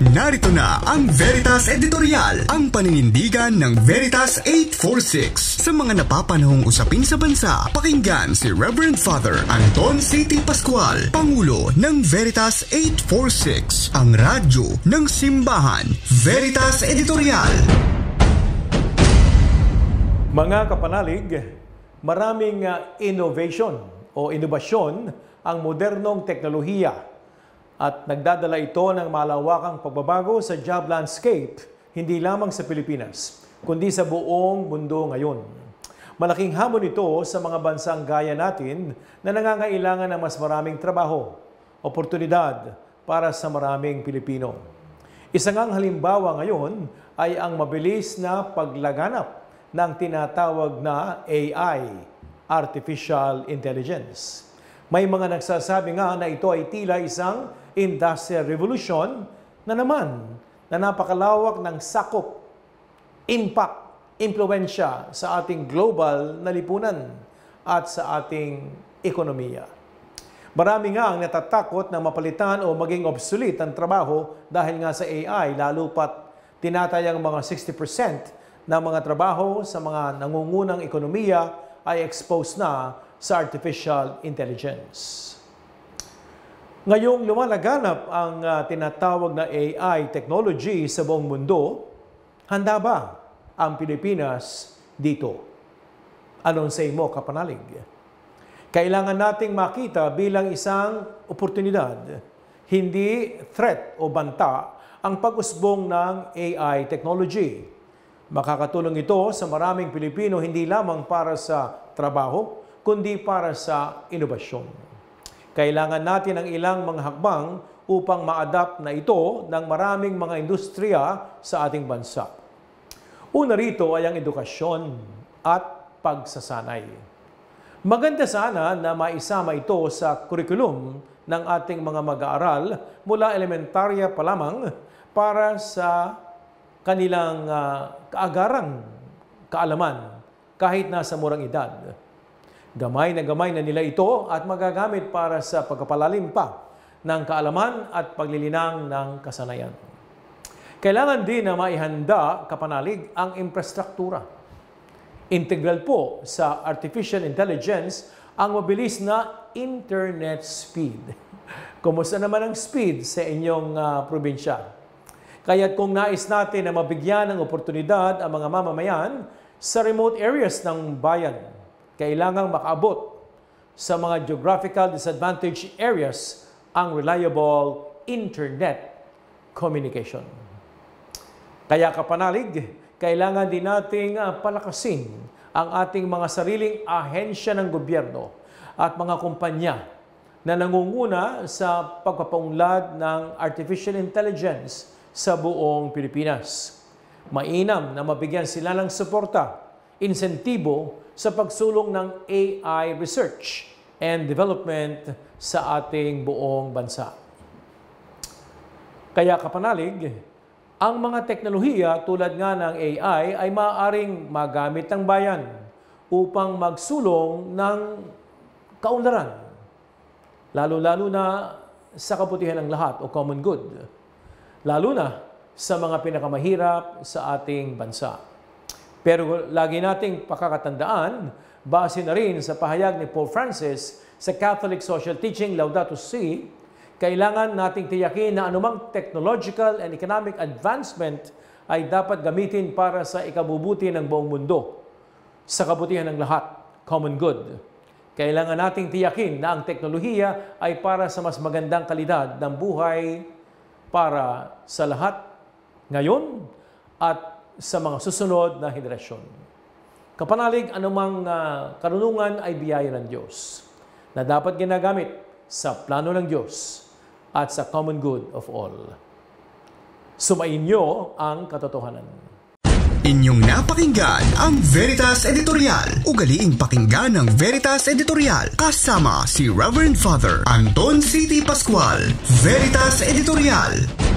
Narito na ang Veritas Editorial, ang paninindigan ng Veritas 846. Sa mga napapanahong usapin sa bansa, pakinggan si Reverend Father Anton C.T. Pascual, Pangulo ng Veritas 846, ang radyo ng simbahan. Veritas Editorial. Mga kapanalig, maraming innovation o inobasyon ang modernong teknolohiya at nagdadala ito ng malawakang pagbabago sa job landscape, hindi lamang sa Pilipinas, kundi sa buong mundo ngayon. Malaking hamon ito sa mga bansang gaya natin na nangangailangan ng mas maraming trabaho, oportunidad para sa maraming Pilipino. Isang halimbawa ngayon ay ang mabilis na paglaganap ng tinatawag na AI, Artificial Intelligence. May mga nagsasabi nga na ito ay tila isang industrial revolution na napakalawak ng sakop, impact, impluwensya sa ating global na lipunan at sa ating ekonomiya. Marami nga ang natatakot na mapalitan o maging obsolete ang trabaho dahil nga sa AI, lalo pat tinatayang mga 60% ng mga trabaho sa mga nangungunang ekonomiya ay exposed na sa artificial intelligence. Ngayong lumalaganap ang tinatawag na AI technology sa buong mundo, handa ba ang Pilipinas dito? Anong say mo, kapanalig? Kailangan nating makita bilang isang oportunidad, hindi threat o banta ang pag-usbong ng AI technology. Makakatulong ito sa maraming Pilipino hindi lamang para sa trabaho, kundi para sa inobasyon. Kailangan natin ang ilang mga hakbang upang ma-adapt na ito ng maraming mga industriya sa ating bansa. Una rito ay ang edukasyon at pagsasanay. Maganda sana na maisama ito sa kurikulum ng ating mga mag-aaral mula elementarya pa lamang para sa kanilang kaagarang kaalaman kahit nasa murang edad. Gamay na nila ito at magagamit para sa pagpapalalim pa ng kaalaman at paglilinang ng kasanayan. Kailangan din na maihanda, kapanalig, ang infrastruktura. Integral po sa artificial intelligence ang mabilis na internet speed. Kumusta naman ang speed sa inyong probinsya? Kaya't kung nais natin na mabigyan ng oportunidad ang mga mamamayan sa remote areas ng bayan, kailangang makaabot sa mga geographical disadvantaged areas ang reliable internet communication. Kaya kapanalig, kailangan din nating palakasin ang ating mga sariling ahensya ng gobyerno at mga kumpanya na nangunguna sa pagpapaunlad ng artificial intelligence sa buong Pilipinas. Mainam na mabigyan sila ng suporta, insentibo sa pagsulong ng AI research and development sa ating buong bansa. Kaya kapanalig, ang mga teknolohiya tulad nga ng AI ay maaaring magamit ng bayan upang magsulong ng kaunlaran, lalo-lalo na sa kabutihan ng lahat o common good, lalo na sa mga pinakamahirap sa ating bansa. Pero lagi nating pakakatandaan, base na rin sa pahayag ni Pope Francis sa Catholic Social Teaching Laudato Si, kailangan nating tiyakin na anumang technological and economic advancement ay dapat gamitin para sa ikabubuti ng buong mundo, sa kabutihan ng lahat, common good. Kailangan nating tiyakin na ang teknolohiya ay para sa mas magandang kalidad ng buhay para sa lahat ngayon at sa mga susunod na henerasyon. Kapanalig, anumang karunungan ay biyaya ng Diyos na dapat ginagamit sa plano ng Diyos at sa common good of all. Sumainyo ang katotohanan. Inyong napakinggan ang Veritas Editorial. Ugaliing pakinggan ang Veritas Editorial kasama si Reverend Father Anton C.T. Pascual. Veritas Editorial.